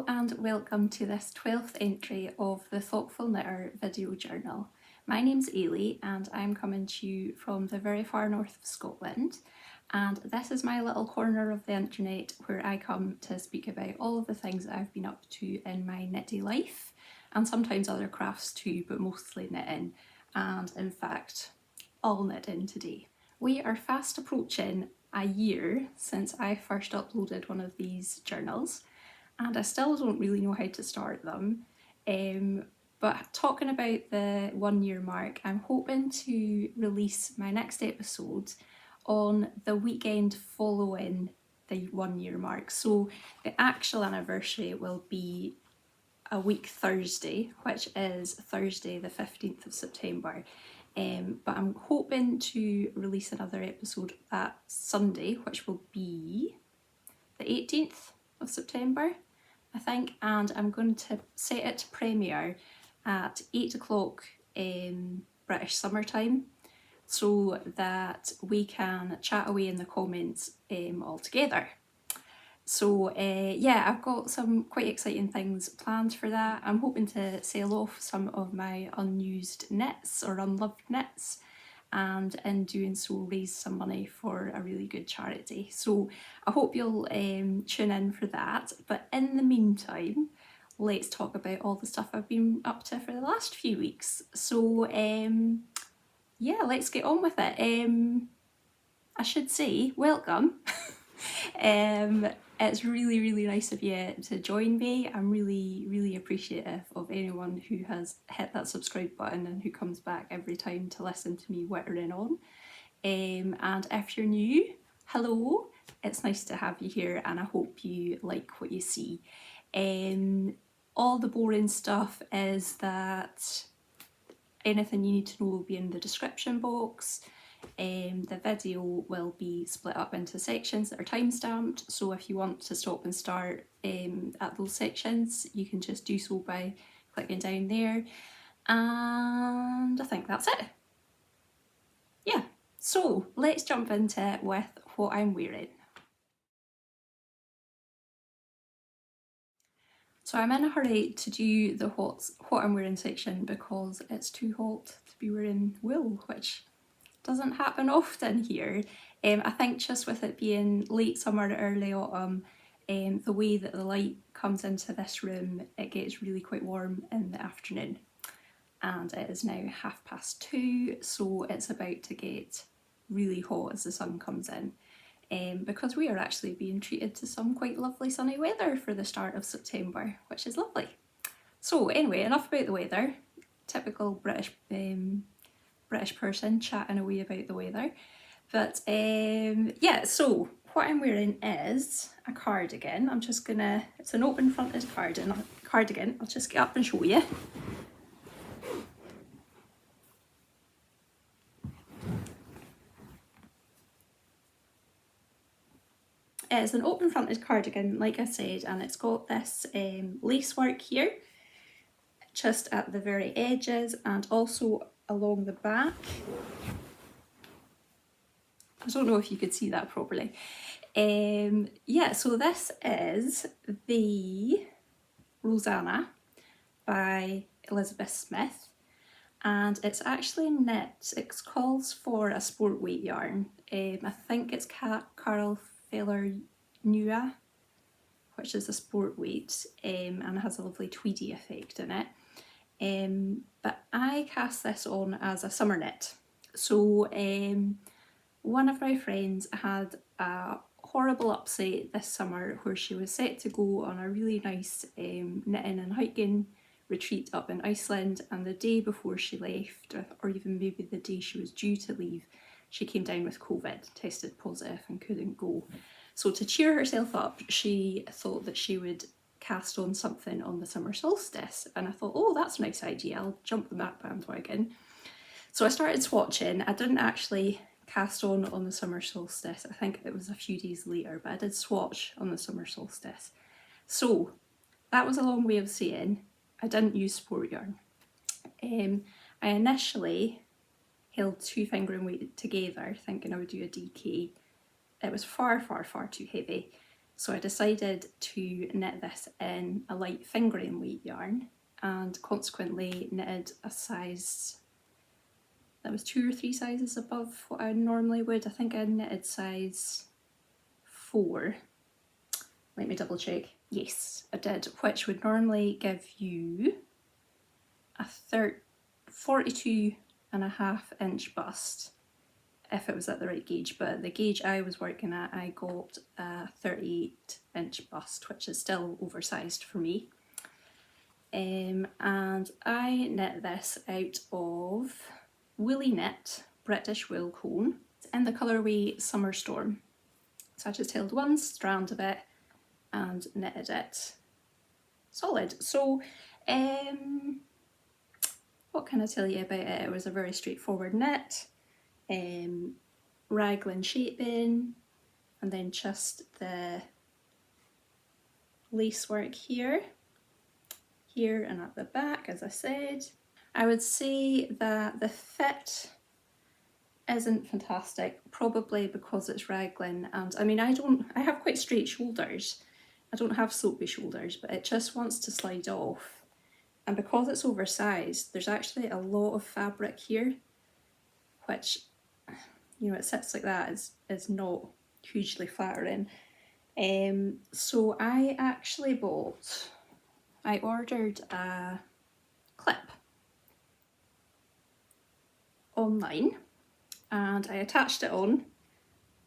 and welcome to this 12th entry of the Thoughtful Knitter video journal. My name's Ailey and I'm coming to you from the very far north of Scotland, and this is my little corner of the internet where I come to speak about all of the things that I've been up to in my knitty life, and sometimes other crafts too, but mostly knitting, and in fact all knitting today. We are fast approaching a year since I first uploaded one of these journals, and I still don't really know how to start them. But talking about the 1 year mark, I'm hoping to release my next episode on the weekend following the 1 year mark. So the actual anniversary will be a week Thursday, which is Thursday the 15th of September. But I'm hoping to release another episode that Sunday, which will be the 18th of September, I think, and I'm going to set it to premiere at 8 o'clock British summertime so that we can chat away in the comments all together. So yeah, I've got some quite exciting things planned for that. I'm hoping to sell off some of my unused knits or unloved knits, and in doing so raise some money for a really good charity. So I hope you'll tune in for that. But in the meantime, let's talk about all the stuff I've been up to for the last few weeks. So yeah, let's get on with it. I should say, welcome. It's really nice of you to join me. I'm really appreciative of anyone who has hit that subscribe button and who comes back every time to listen to me whittering on. And if you're new, hello, it's nice to have you here and I hope you like what you see. All the boring stuff is that anything you need to know will be in the description box. The video will be split up into sections that are time-stamped, so if you want to stop and start at those sections, you can just do so by clicking down there. And I think that's it. Yeah, so let's jump into it with what I'm wearing. So I'm in a hurry to do the what I'm wearing section because it's too hot to be wearing wool, which doesn't happen often here. I think just with it being late summer to early autumn, the way that the light comes into this room, it gets really quite warm in the afternoon. And it is now 2:30, so it's about to get really hot as the sun comes in. Because we are actually being treated to some quite lovely sunny weather for the start of September, which is lovely. So anyway, enough about the weather. Typical British person chatting away about the weather. But yeah, so what I'm wearing is a cardigan. It's an open fronted cardigan. I'll just get up and show you. It's an open fronted cardigan, like I said, and it's got this lace work here, just at the very edges and also along the back. I don't know if you could see that properly. Yeah, so this is the Rosanna by Elizabeth Smith, and it's actually knit. It calls for a sport weight yarn. I think it's Carl Nua, which is a sport weight, and it has a lovely tweedy effect in it. But I cast this on as a summer knit. So one of my friends had a horrible upset this summer where she was set to go on a really nice knitting and hiking retreat up in Iceland, and the day before she left, or even maybe the day she was due to leave, she came down with COVID, tested positive and couldn't go. So to cheer herself up, she thought that she would cast on something on the summer solstice, and I thought, oh, that's a nice idea, I'll jump on that bandwagon. So I started swatching. I didn't actually cast on the summer solstice, I think it was a few days later, but I did swatch on the summer solstice. So that was a long way of saying I didn't use sport yarn. I initially held two fingering weight together thinking I would do a DK. It was far too heavy. So I decided to knit this in a light fingering weight yarn, and consequently knitted a size that was 2 or 3 sizes above what I normally would. I think I knitted size 4. Let me double check. Yes, I did, which would normally give you a 42.5 inch bust if it was at the right gauge, but the gauge I was working at, I got a 38-inch bust, which is still oversized for me. And I knit this out of Woolyknit British wool cone in the colourway Summer Storm. So I just held one strand of it and knitted it solid. So what can I tell you about it? It was a very straightforward knit, raglan shaping, and then just the lace work here and at the back, as I said. I would say that the fit isn't fantastic, probably because it's raglan, and I mean I have quite straight shoulders. I don't have slopey shoulders, but it just wants to slide off. And because it's oversized, there's actually a lot of fabric here, which, you know, it sits like that is not hugely flattering. So I actually ordered a clip online and I attached it on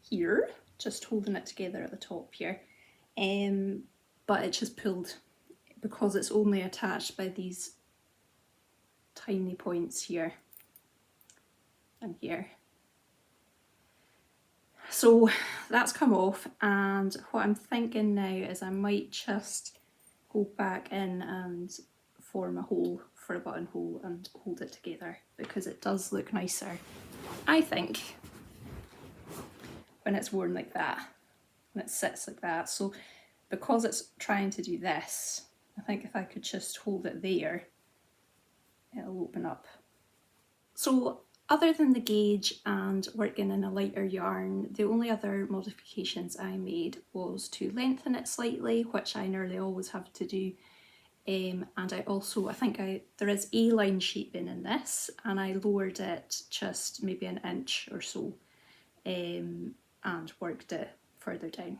here, just holding it together at the top here, but it just pulled because it's only attached by these tiny points here and here. So that's come off, and what I'm thinking now is I might just go back in and form a hole for a buttonhole and hold it together, because it does look nicer, I think, when it's worn like that, when it sits like that. So because it's trying to do this, I think if I could just hold it there, it'll open up. So other than the gauge and working in a lighter yarn, the only other modifications I made was to lengthen it slightly, which I nearly always have to do. And I think there is A-line shaping in this, and I lowered it just maybe an inch or so, and worked it further down.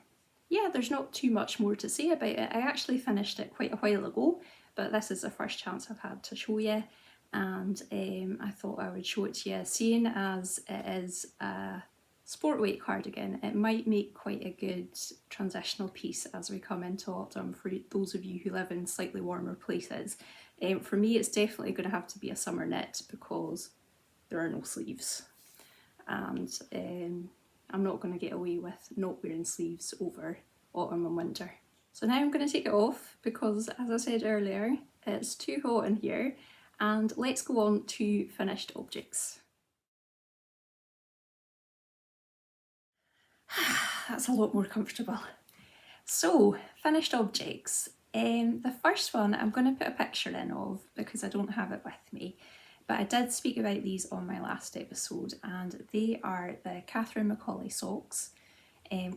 Yeah, there's not too much more to say about it. I actually finished it quite a while ago, but this is the first chance I've had to show you, and I thought I would show it to you. Seeing as it is a sport weight cardigan, it might make quite a good transitional piece as we come into autumn for those of you who live in slightly warmer places. For me, it's definitely going to have to be a summer knit because there are no sleeves, and I'm not going to get away with not wearing sleeves over autumn and winter. So now I'm going to take it off because, as I said earlier, it's too hot in here, and let's go on to finished objects. That's a lot more comfortable. So, finished objects. The first one I'm going to put a picture in of because I don't have it with me, but I did speak about these on my last episode, and they are the Catherine Macaulay socks,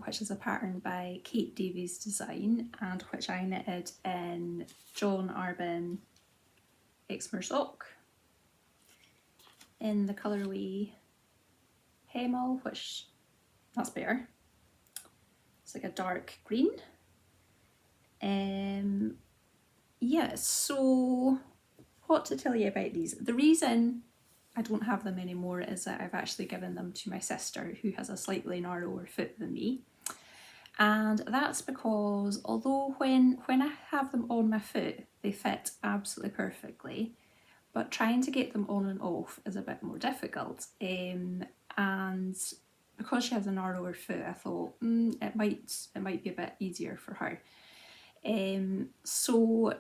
which is a pattern by Kate Davies Design, and which I knitted in John Arbon Exmoor sock in the colourway Hemel, which that's better. It's like a dark green. Yeah, so what to tell you about these? The reason I don't have them anymore is that I've actually given them to my sister, who has a slightly narrower foot than me. And that's because although when I have them on my foot, they fit absolutely perfectly, but trying to get them on and off is a bit more difficult. And because she has a narrower foot, I thought it might be a bit easier for her. So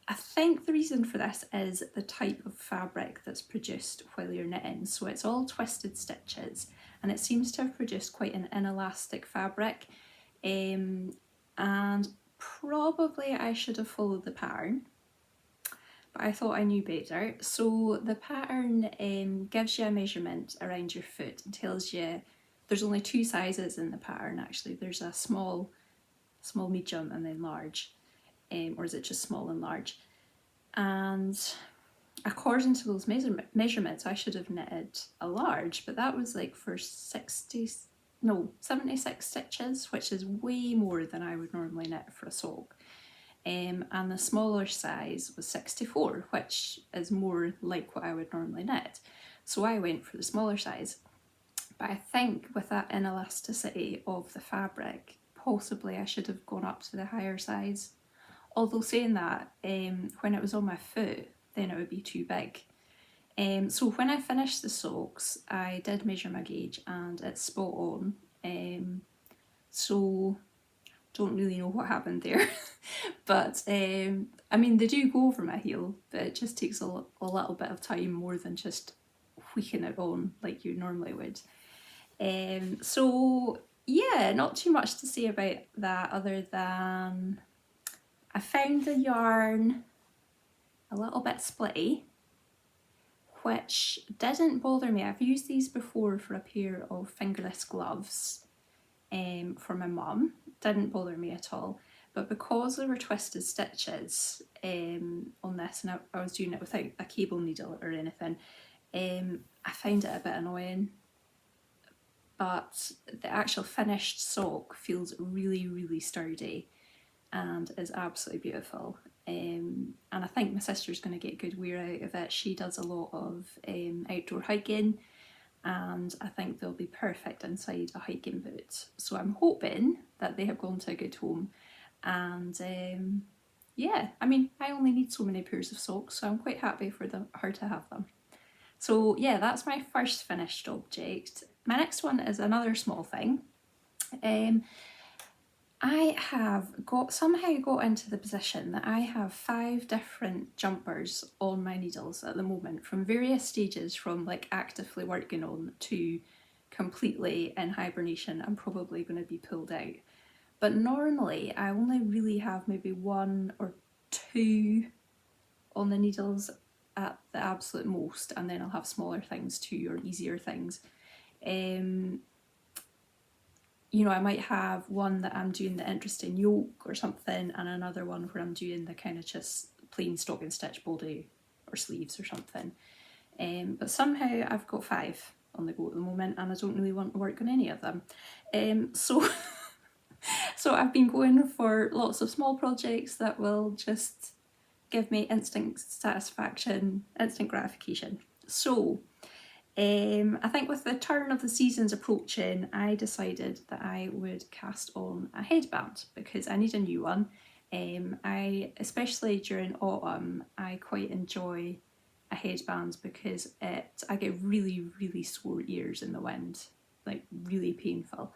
I think the reason for this is the type of fabric that's produced while you're knitting. So it's all twisted stitches, and it seems to have produced quite an inelastic fabric, and probably I should have followed the pattern, but I thought I knew better. So the pattern gives you a measurement around your foot and tells you there's only 2 sizes in the pattern actually. There's a small small, medium and then large, or is it just small and large? And according to those measurements, I should have knitted a large, but that was like for 76 stitches, which is way more than I would normally knit for a sock. And the smaller size was 64, which is more like what I would normally knit. So I went for the smaller size. But I think with that inelasticity of the fabric, possibly I should have gone up to the higher size. Although saying that, when it was on my foot, then it would be too big. So when I finished the socks, I did measure my gauge and it's spot on. So don't really know what happened there. But I mean, they do go over my heel, but it just takes a little bit of time, more than just wheeking it on like you normally would. So yeah, not too much to say about that, other than I found the yarn a little bit splitty, which didn't bother me. I've used these before for a pair of fingerless gloves for my mum. Didn't bother me at all. But because there were twisted stitches on this, and I was doing it without a cable needle or anything, I find it a bit annoying. But the actual finished sock feels really, really sturdy and is absolutely beautiful. And I think my sister's going to get good wear out of it. She does a lot of outdoor hiking, and I think they'll be perfect inside a hiking boot. So I'm hoping that they have gone to a good home. And yeah, I mean, I only need so many pairs of socks, so I'm quite happy for her to have them. So yeah, that's my first finished object. My next one is another small thing. I have somehow got into the position that I have 5 different jumpers on my needles at the moment, from various stages, from like actively working on to completely in hibernation and probably going to be pulled out. But normally I only really have maybe 1 or 2 on the needles at the absolute most, and then I'll have smaller things too, or easier things. You know, I might have one that I'm doing the interesting yoke or something, and another one where I'm doing the kind of just plain stocking stitch body or sleeves or something. But somehow I've got 5 on the go at the moment, and I don't really want to work on any of them. So I've been going for lots of small projects that will just give me instant satisfaction, instant gratification. So I think with the turn of the seasons approaching, I decided that I would cast on a headband because I need a new one. Especially during autumn, I quite enjoy a headband because I get really, really sore ears in the wind, like really painful.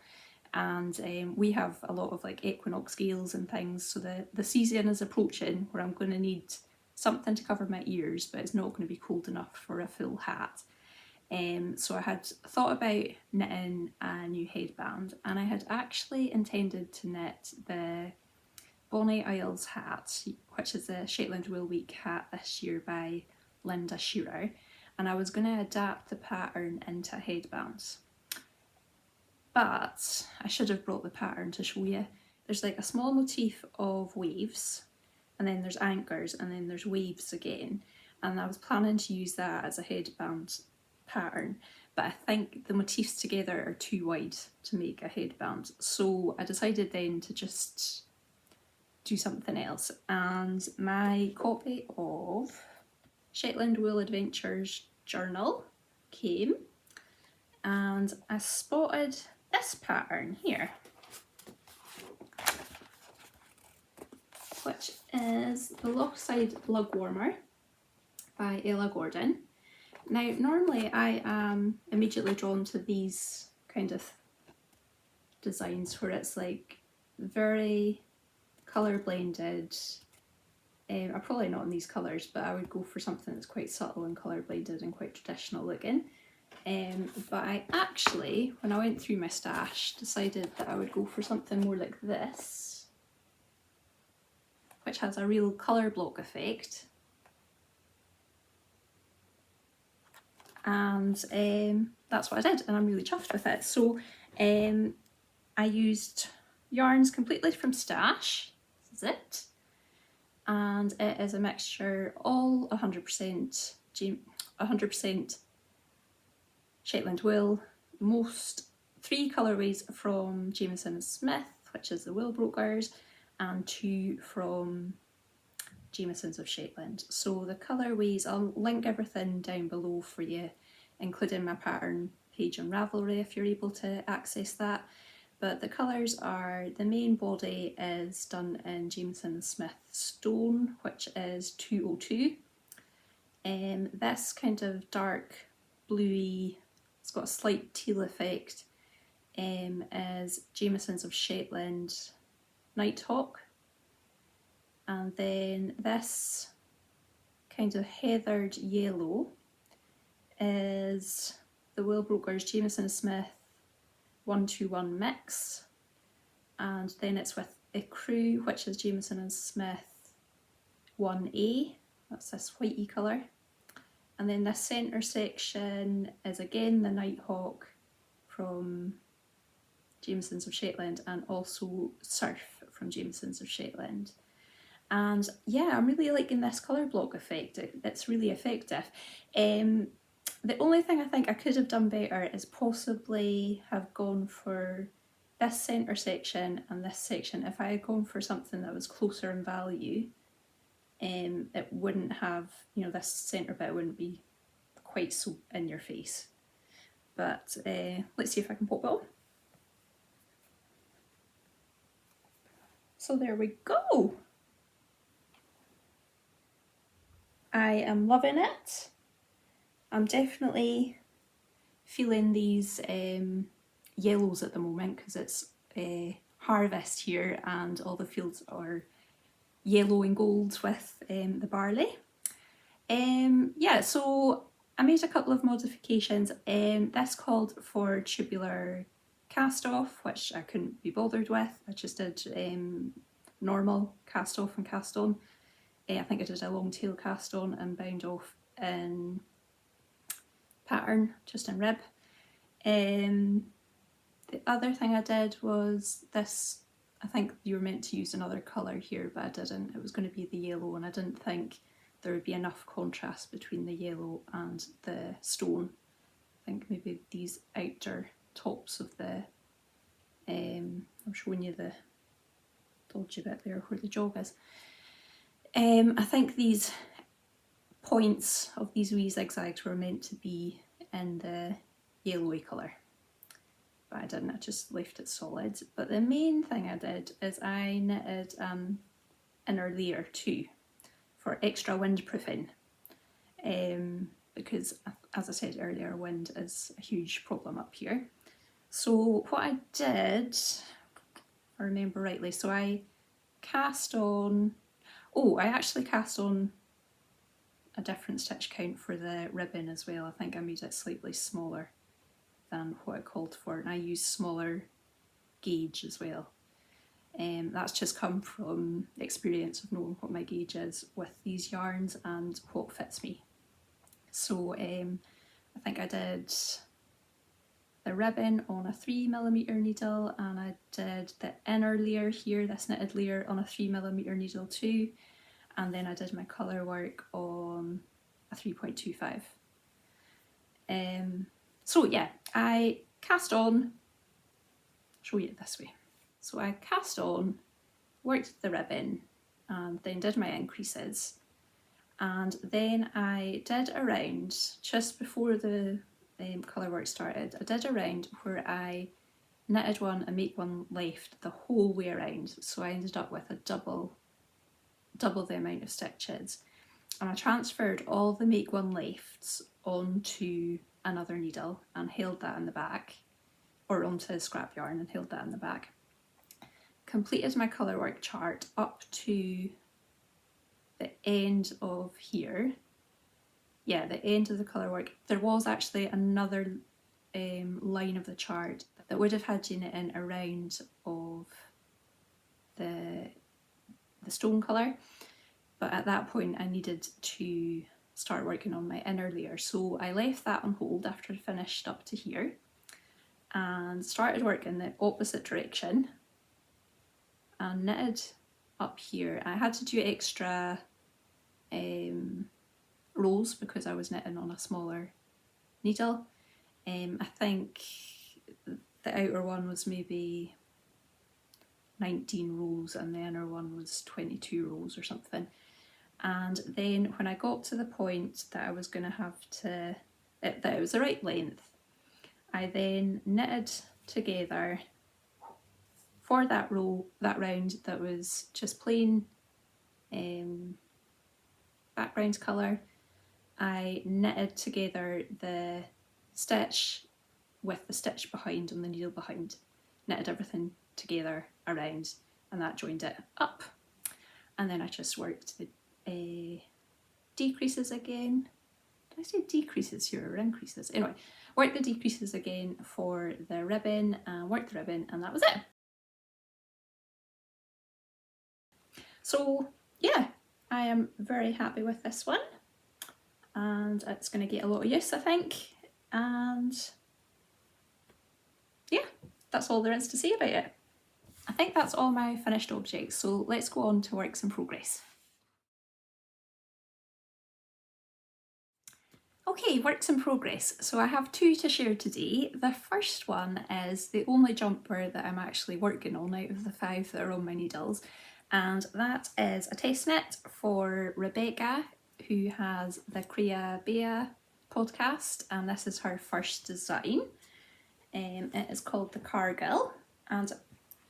And we have a lot of like equinox gales and things, so the season is approaching where I'm going to need something to cover my ears, but it's not going to be cold enough for a full hat. So I had thought about knitting a new headband, and I had actually intended to knit the Bonnie Isles hat, which is a Shetland Wool Week hat this year by Linda Shearer, and I was going to adapt the pattern into a headband. But I should have brought the pattern to show you. There's like a small motif of waves, and then there's anchors, and then there's waves again, and I was planning to use that as a headband pattern, but I think the motifs together are too wide to make a headband, so I decided then to just do something else. And my copy of Shetland Wool Adventures journal came, and I spotted this pattern here, which is the Lochside Lug Warmer by Ella Gordon. Now, normally I am immediately drawn to these kind of designs where it's like very colour blended. I'm probably not in these colours, but I would go for something that's quite subtle and colour blended and quite traditional looking. But I actually, when I went through my stash, decided that I would go for something more like this, which has a real colour block effect. And that's what I did, and I'm really chuffed with it. So I used yarns completely from stash. This is it. And it is a mixture, all 100% 100% Shetland wool, most 3 colourways from Jamieson and Smith, which is the wool brokers, and 2 from Jamieson's of Shetland. So the colourways, I'll link everything down below for you, including my pattern page on Ravelry if you're able to access that. But the colours are, the main body is done in Jamieson and Smith Stone, which is 202. This kind of dark bluey, it's got a slight teal effect, is Jamieson's of Shetland Nighthawk. And then this kind of heathered yellow is the Wool Brokers Jamieson Smith 121 mix, and then it's with a crew, which is Jamieson and Smith 1A, that's this whitey colour. And then this centre section is again the Nighthawk from Jamieson's of Shetland, and also Surf from Jamieson's of Shetland. And yeah, I'm really liking this colour block effect, it's really effective. The only thing I think I could have done better is possibly have gone for this centre section and this section. If I had gone for something that was closer in value, it wouldn't have, you know, this centre bit wouldn't be quite so in your face. But let's see if I can pop it on. So there we go. I am loving it. I'm definitely feeling these yellows at the moment because it's harvest here and all the fields are yellow and gold with the barley. Yeah, so I made a couple of modifications. This called for tubular cast off, which I couldn't be bothered with. I just did normal cast off and cast on. I think I did a long tail cast on and bound off in pattern, just in rib. The other thing I did was this, I think you were meant to use another colour here, but I didn't. It was going to be the yellow, and I didn't think there would be enough contrast between the yellow and the stone. I think maybe these outer tops of the, I'm showing you the dodgy bit there where the jog is. I think these points of these wee zigzags were meant to be in the yellowy colour, but I didn't, I just left it solid. But the main thing I did is I knitted inner layer too for extra windproofing, because as I said earlier, wind is a huge problem up here. So what I did, if I remember rightly, so I cast on, I actually cast on a different stitch count for the ribbon as well. I think I made it slightly smaller than what it called for, and I used smaller gauge as well. That's just come from experience of knowing what my gauge is with these yarns and what fits me. So I think I did the ribbon on a 3mm needle, and I did the inner layer here, this knitted layer, on a 3mm needle too, and then I did my colour work on a 3.25. So yeah, I cast on, show you it this way. So I cast on, worked the ribbon, and then did my increases, and then I did a round just before the colour work started. I did a round where I knitted one and make one left the whole way around, so I ended up with a double the amount of stitches, and I transferred all the make one lefts onto another needle and held that in the back, or onto scrap yarn and held that in the back. Completed my colour work chart up to the end of here. Yeah, the end of the colour work. There was actually another line of the chart that would have had you knit in a round of the stone colour, but at that point I needed to start working on my inner layer, so I left that on hold after I finished up to here and started work in the opposite direction, and knitted up here. I had to do extra rows because I was knitting on a smaller needle. I think the outer one was maybe 19 rows and the inner one was 22 rows or something. And then when I got to the point that I was going to have to, that it was the right length, I then knitted together for that row, that round that was just plain background colour. I knitted together the stitch with the stitch behind and the needle behind, knitted everything together around, and that joined it up. And then I just worked the decreases again. Did I say decreases here or increases? Anyway, worked the decreases again for the ribbon and worked the ribbon, and that was it. So yeah, I am very happy with this one, and it's going to get a lot of use, I think. And yeah, that's all there is to say about it. I think that's all my finished objects, so let's go on to works in progress. Okay, works in progress. So I have two to share today. The first one is the only jumper that I'm actually working on out of the 5 that are on my needles, and that is a test knit for Rebecca, who has the Creabea podcast, and this is her first design. It is called the Cargill, and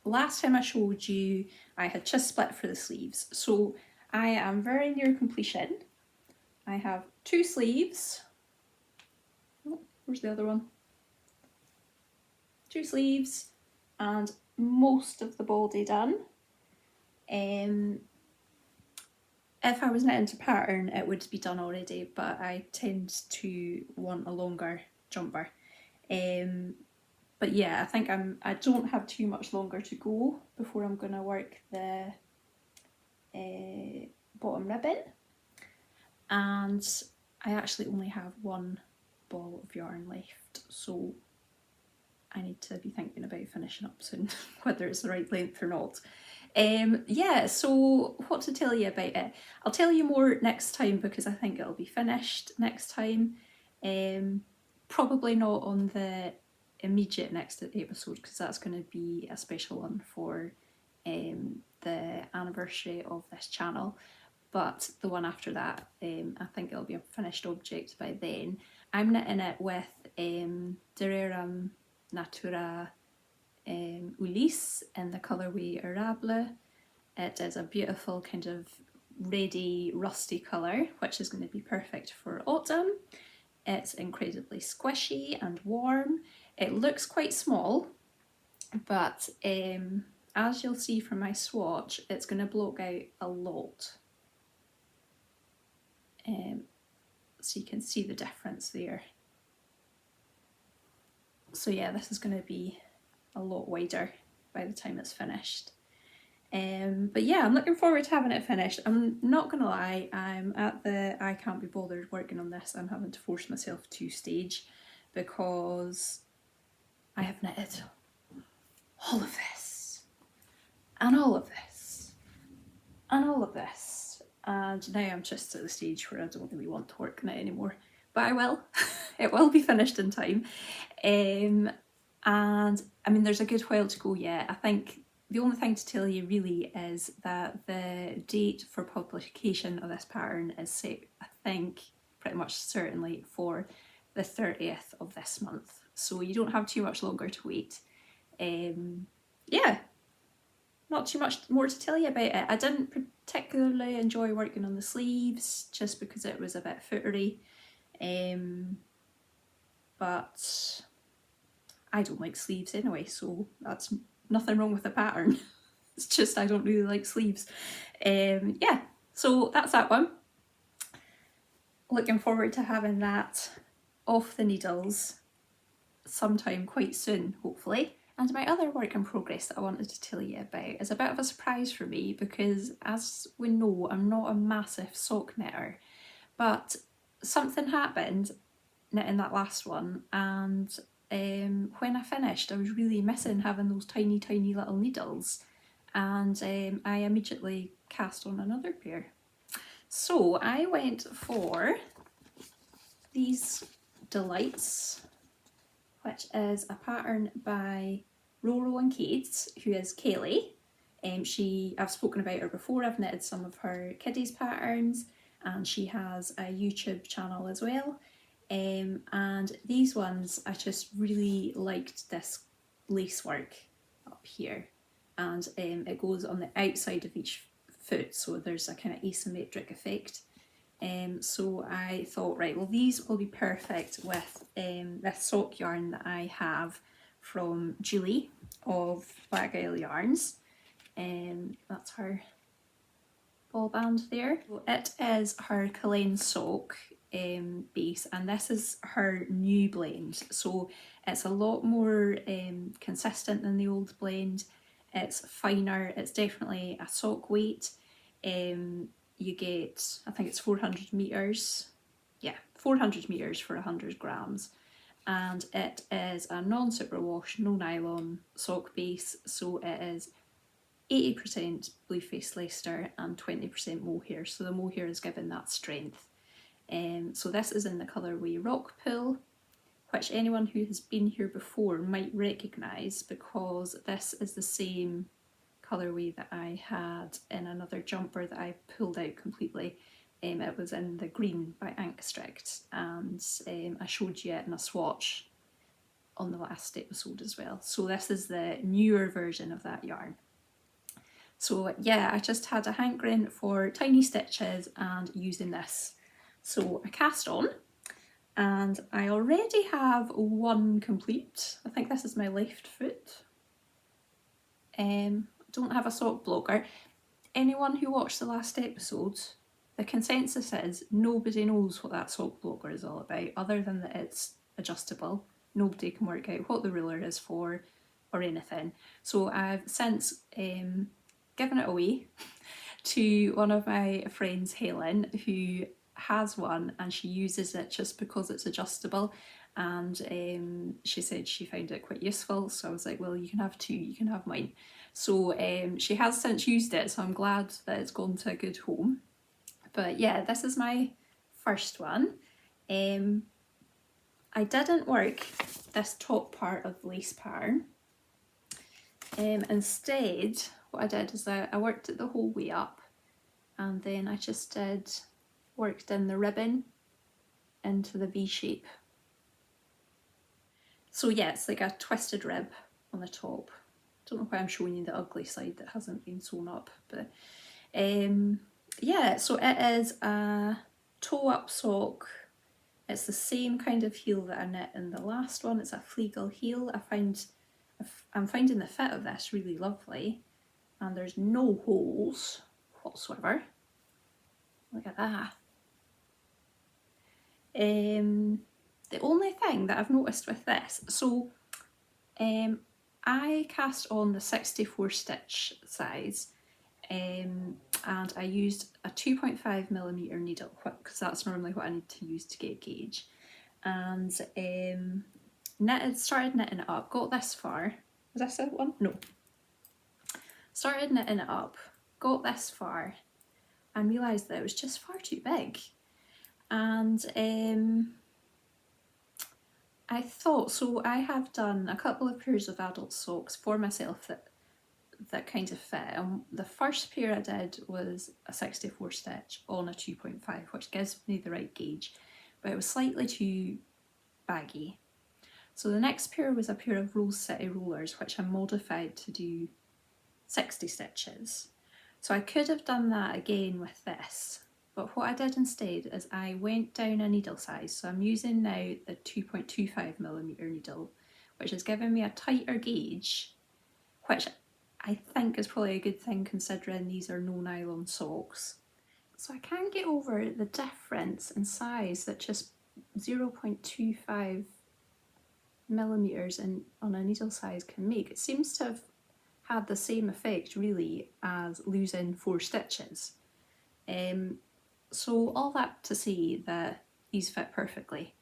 last time I showed you I had just split for the sleeves, so I am very near completion. I have 2 sleeves. Oh, where's the other one? 2 sleeves and most of the body done. If I was knitting to pattern, it would be done already, but I tend to want a longer jumper. But yeah, I think I don't have too much longer to go before I'm going to work the bottom ribbon. And I actually only have 1 ball of yarn left, so I need to be thinking about finishing up soon, whether it's the right length or not. Yeah, so what to tell you about it? I'll tell you more next time because I think it'll be finished next time. Probably not on the immediate next episode because that's going to be a special one for the anniversary of this channel. But the one after that, I think it'll be a finished object by then. I'm knitting it with Dereram Natura Ulysse in the colourway Arbon. It is a beautiful kind of reddy rusty colour, which is going to be perfect for autumn. It's incredibly squishy and warm. It looks quite small, but as you'll see from my swatch, it's going to block out a lot. So you can see the difference there. So yeah, this is going to be a lot wider by the time it's finished. But yeah, I'm looking forward to having it finished. I'm not gonna lie, I'm at the I can't be bothered working on this. I'm having to force myself to stage because I have knitted all of this and all of this and all of this, and now I'm just at the stage where I don't really want to work on it anymore, but I will. It will be finished in time. And I mean, there's a good while to go yet. I think the only thing to tell you really is that the date for publication of this pattern is set, I think, pretty much certainly for the 30th of this month. So you don't have too much longer to wait. Yeah, not too much more to tell you about it. I didn't particularly enjoy working on the sleeves just because it was a bit footery. But I don't like sleeves anyway, so that's nothing wrong with the pattern. It's just I don't really like sleeves. Yeah, so that's that one. Looking forward to having that off the needles sometime quite soon, hopefully. And my other work in progress that I wanted to tell you about is a bit of a surprise for me because, as we know, I'm not a massive sock knitter, but something happened knitting that last one, and when I finished I was really missing having those tiny little needles, and I immediately cast on another pair. So I went for these Delights, which is a pattern by Roro and Kate, who is Kaylee. I've spoken about her before. I've knitted some of her kiddies patterns, and she has a YouTube channel as well. And these ones, I just really liked this lace work up here, and it goes on the outside of each foot, so there's a kind of asymmetric effect. So I thought, right, well, these will be perfect with this sock yarn that I have from Julie of Black Isle Yarns. That's her ball band there. So it is her Cullen sock base, and this is her new blend. So it's a lot more consistent than the old blend. It's finer, it's definitely a sock weight. You get, I think it's 400 meters. Yeah, 400 meters for 100 grams. And it is a non-superwash, no nylon sock base. So it is 80% Blueface Leicester and 20% mohair. So the mohair is given that strength. So this is in the colourway Rock Pool, which anyone who has been here before might recognise, because this is the same colourway that I had in another jumper that I pulled out completely. It was in the green by Ankstrict, and I showed you it in a swatch on the last episode as well. So this is the newer version of that yarn. So yeah, I just had a hankering for tiny stitches and using this. So I cast on, and I already have one complete. I think this is my left foot. Don't have a sock blocker. Anyone who watched the last episode, the consensus is nobody knows what that sock blocker is all about, other than that it's adjustable. Nobody can work out what the ruler is for or anything. So I've since given it away to one of my friends, Helen, who has one, and she uses it just because it's adjustable, and she said she found it quite useful. So I was like, well, you can have two, you can have mine. So she has since used it, so I'm glad that it's gone to a good home. But yeah, this is my first one. I didn't work this top part of the lace pattern. Instead, what I did is I worked it the whole way up, and then I just worked in the ribbon into the V shape. So yeah, it's like a twisted rib on the top. Don't know why I'm showing you the ugly side that hasn't been sewn up, but yeah, so it is a toe-up sock. It's the same kind of heel that I knit in the last one. It's a Fleagle heel. I'm finding the fit of this really lovely, and there's no holes whatsoever. Look at that. The only thing that I've noticed with this, so I cast on the 64 stitch size, and I used a 2.5mm needle, because that's normally what I need to use to get gauge, and started knitting it up, got this far. Was this it one? No. Started knitting it up, got this far, and realised that it was just far too big. And I thought, so I have done a couple of pairs of adult socks for myself that kind of fit. And the first pair I did was a 64 stitch on a 2.5, which gives me the right gauge, but it was slightly too baggy. So the next pair was a pair of Rose City rollers, which I modified to do 60 stitches. So I could have done that again with this, but what I did instead is I went down a needle size. So I'm using now the 2.25mm needle, which is giving me a tighter gauge, which I think is probably a good thing considering these are no nylon socks. So I can't get over the difference in size that just 0.25mm on a needle size can make. It seems to have had the same effect really as losing 4 stitches. So all that to say that these fit perfectly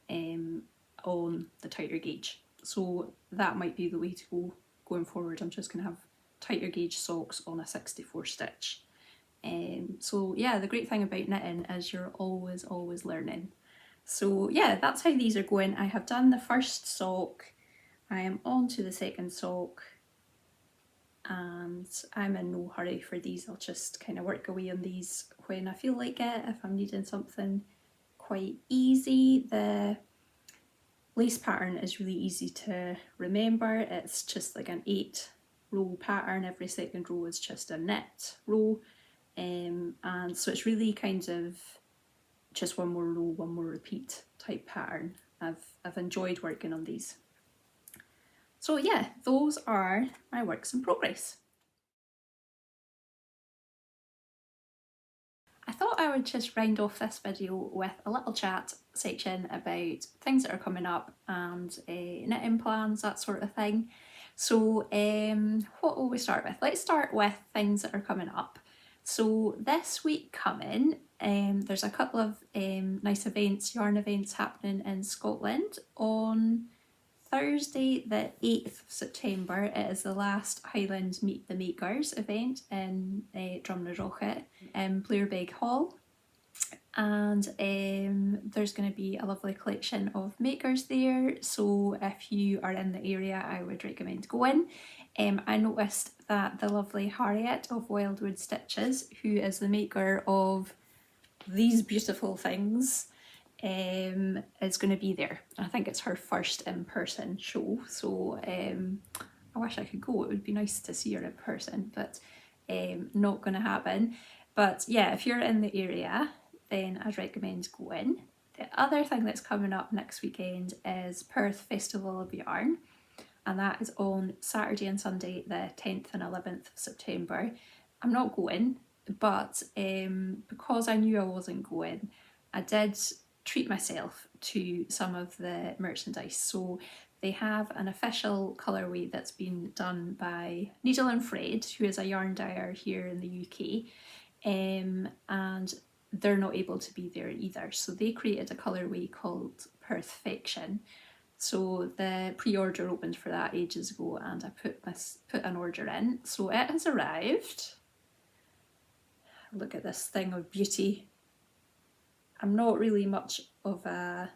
on the tighter gauge. So that might be the way to go going forward. I'm just going to have tighter gauge socks on a 64 stitch. So yeah, the great thing about knitting is you're always learning. So yeah, that's how these are going. I have done the first sock, I am on to the second sock, and I'm in no hurry for these. I'll just kind of work away on these when I feel like it, if I'm needing something quite easy. The lace pattern is really easy to remember. It's just like an 8-row pattern. Every second row is just a knit row, and so it's really kind of just one more row, one more repeat type pattern. I've enjoyed working on these. So yeah, those are my works in progress. I thought I would just round off this video with a little chat section about things that are coming up and knitting plans, that sort of thing. So what will we start with? Let's start with things that are coming up. So this week coming, there's a couple of nice events, yarn events happening in Scotland. On Thursday the 8th of September, it is the last Highlands Meet the Makers event in Drumnadrochit in Blairbeag Hall, and there's going to be a lovely collection of makers there, so if you are in the area I would recommend going. I noticed that the lovely Harriet of Wildwood Stitches, who is the maker of these beautiful things, is going to be there. I think it's her first in-person show, so I wish I could go. It would be nice to see her in person, but not going to happen. But yeah, if you're in the area, then I'd recommend going. The other thing that's coming up next weekend is Perth Festival of Yarn, and that is on Saturday and Sunday the 10th and 11th of September. I'm not going, but because I knew I wasn't going, I did treat myself to some of the merchandise. So they have an official colourway that's been done by Needle and Thread, who is a yarn dyer here in the UK, and they're not able to be there either. So they created a colourway called Perfection. So the pre-order opened for that ages ago, and I put an order in. So it has arrived. Look at this thing of beauty. I'm not really much of a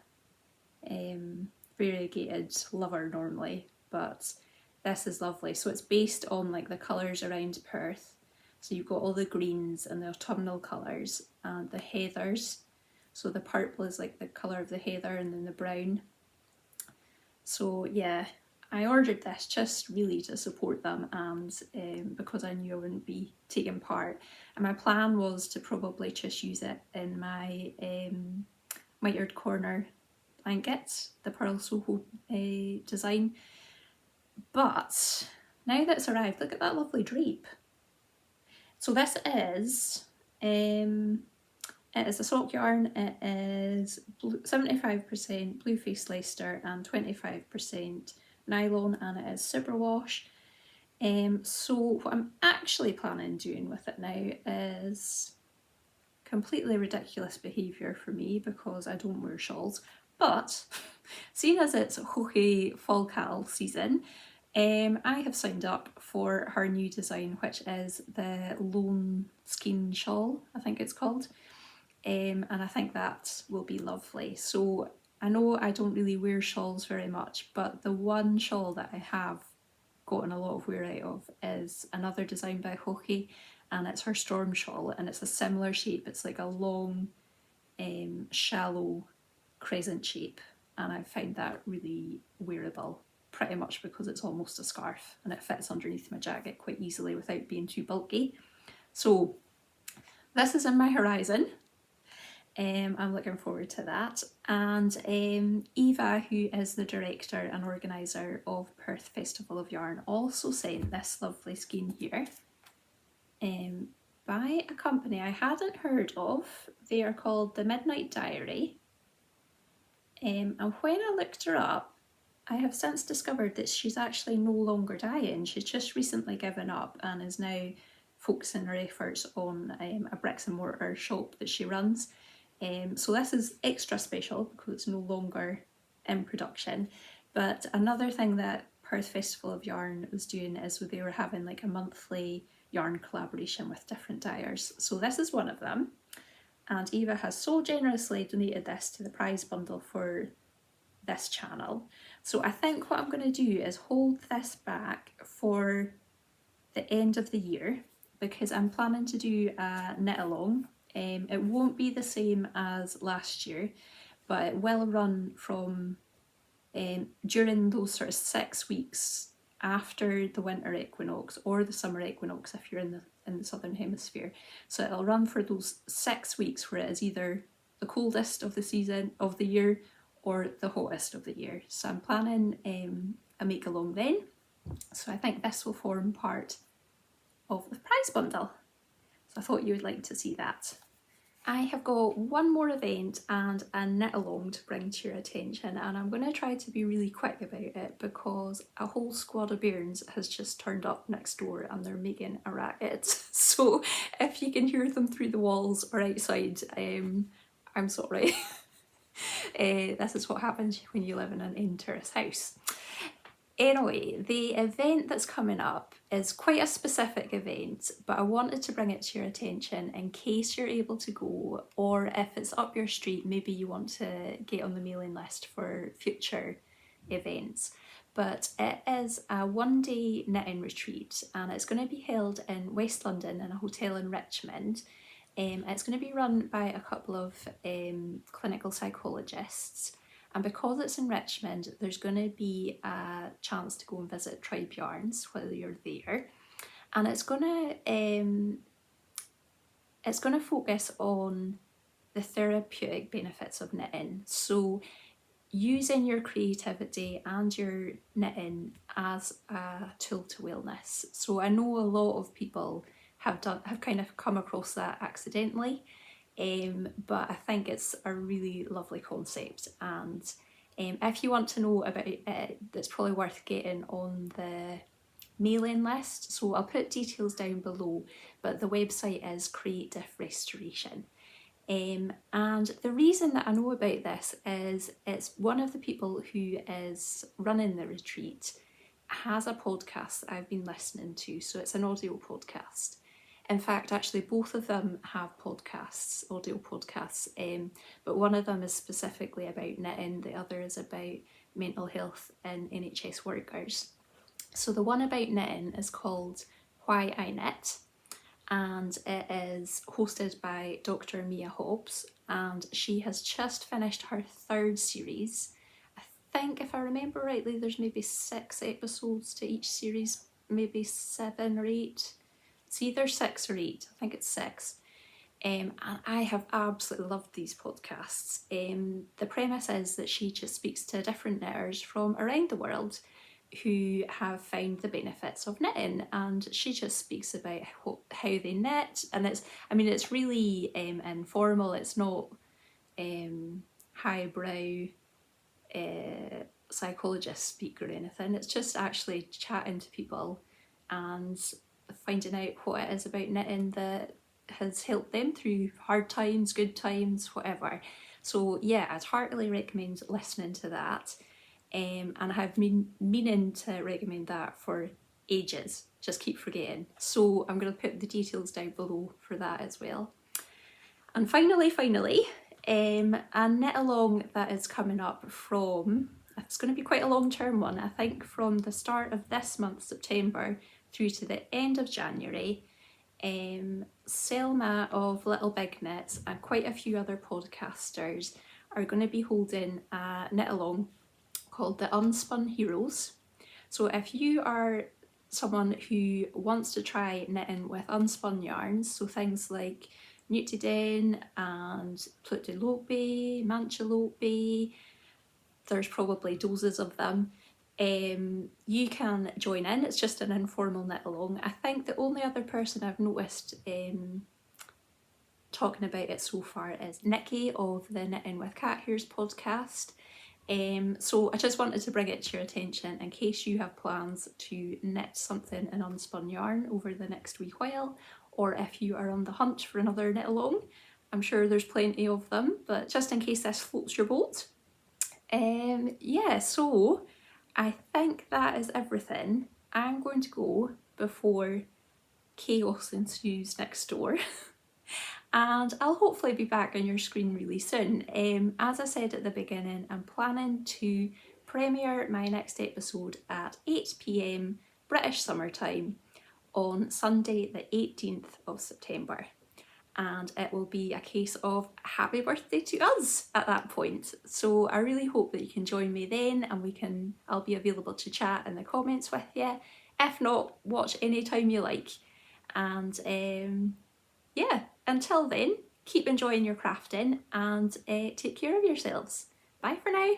variegated lover normally, but this is lovely. So it's based on like the colours around Perth. So you've got all the greens and the autumnal colours and the heathers. So the purple is like the colour of the heather, and then the brown. So yeah, I ordered this just really to support them, and because I knew I wouldn't be taking part. And my plan was to probably just use it in my mitered corner blankets, the Pearl Soho design. But now that it's arrived, look at that lovely drape. So this is it is a sock yarn. It is 75% Blueface Leicester and 25% nylon, and it is superwash. So what I'm actually planning on doing with it now is completely ridiculous behaviour for me because I don't wear shawls, but seeing as it's Hoche Fall Cal season, I have signed up for her new design, which is the Lone Skein shawl, I think it's called. And I think that will be lovely. So I know I don't really wear shawls very much, but the one shawl that I have gotten a lot of wear out of is another design by Hoche, and it's her storm shawl, and it's a similar shape. It's like a long, shallow crescent shape, and I find that really wearable, pretty much because it's almost a scarf and it fits underneath my jacket quite easily without being too bulky. So this is in my horizon. I'm looking forward to that. And Eva, who is the director and organiser of Perth Festival of Yarn, also sent this lovely skein here by a company I hadn't heard of. They are called The Midnight Diary. And when I looked her up, I have since discovered that she's actually no longer dyeing. She's just recently given up and is now focusing her efforts on a bricks and mortar shop that she runs. So this is extra special because it's no longer in production. But another thing that Perth Festival of Yarn was doing is they were having like a monthly yarn collaboration with different dyers. So this is one of them, and Eva has so generously donated this to the prize bundle for this channel. So I think what I'm going to do is hold this back for the end of the year, because I'm planning to do a knit along. It won't be the same as last year, but it will run from during those sort of 6 weeks after the winter equinox or the summer equinox if you're in the southern hemisphere. So it'll run for those 6 weeks where it is either the coldest of the season of the year or the hottest of the year. So I'm planning a make along then. So I think this will form part of the prize bundle. So I thought you would like to see that. I have got one more event and a knit along to bring to your attention, and I'm going to try to be really quick about it because a whole squad of bairns has just turned up next door and they're making a racket. So if you can hear them through the walls or outside, I'm sorry. This is what happens when you live in an in-terrace house. Anyway, the event that's coming up is quite a specific event, but I wanted to bring it to your attention in case you're able to go, or if it's up your street, maybe you want to get on the mailing list for future events. But it is a one-day knitting retreat, and it's going to be held in West London in a hotel in Richmond. It's going to be run by a couple of clinical psychologists. And because it's in Richmond, there's going to be a chance to go and visit Tribe Yarns while you're there. And it's going to focus on the therapeutic benefits of knitting. So using your creativity and your knitting as a tool to wellness. So I know a lot of people have kind of come across that accidentally. But I think it's a really lovely concept, and if you want to know about it, it's probably worth getting on the mailing list. So I'll put details down below, but the website is Creative Restoration. And the reason that I know about this is it's one of the people who is running the retreat has a podcast that I've been listening to, so it's an audio podcast. In fact, actually, both of them have podcasts, audio podcasts, but one of them is specifically about knitting, the other is about mental health and NHS workers. So the one about knitting is called Why I Knit, and it is hosted by Dr. Mia Hobbs, and she has just finished her 3rd series. I think, if I remember rightly, there's maybe 6 episodes to each series, maybe 7 or 8. It's either 6 or 8, I think it's 6. And I have absolutely loved these podcasts. The premise is that she just speaks to different knitters from around the world who have found the benefits of knitting, and she just speaks about how they knit, and it's really informal. It's not highbrow psychologist speak or anything. It's just actually chatting to people and finding out what it is about knitting that has helped them through hard times, good times, whatever. So yeah, I'd heartily recommend listening to that. And I have been meaning to recommend that for ages, just keep forgetting. So I'm going to put the details down below for that as well. And finally, a knit along that is coming up from, it's going to be quite a long term one, I think from the start of this month, September, through to the end of January. Selma of Little Big Knits and quite a few other podcasters are going to be holding a knit along called the Unspun Heroes. So if you are someone who wants to try knitting with unspun yarns, so things like Nutiden and Plutelope, Manchalope, there's probably dozens of them, you can join in. It's just an informal knit along. I think the only other person I've noticed talking about it so far is Nikki of the Knitting with Cat Hairs podcast. So I just wanted to bring it to your attention in case you have plans to knit something in unspun yarn over the next wee while, or if you are on the hunt for another knit along. I'm sure there's plenty of them, but just in case this floats your boat. Yeah, so I think that is everything. I'm going to go before chaos ensues next door. And I'll hopefully be back on your screen really soon. As I said at the beginning, I'm planning to premiere my next episode at 8 p.m. British summertime on Sunday the 18th of September. And it will be a case of happy birthday to us at that point. So I really hope that you can join me then, and I'll be available to chat in the comments with you. If not, watch anytime you like. And yeah, until then, keep enjoying your crafting and take care of yourselves. Bye for now.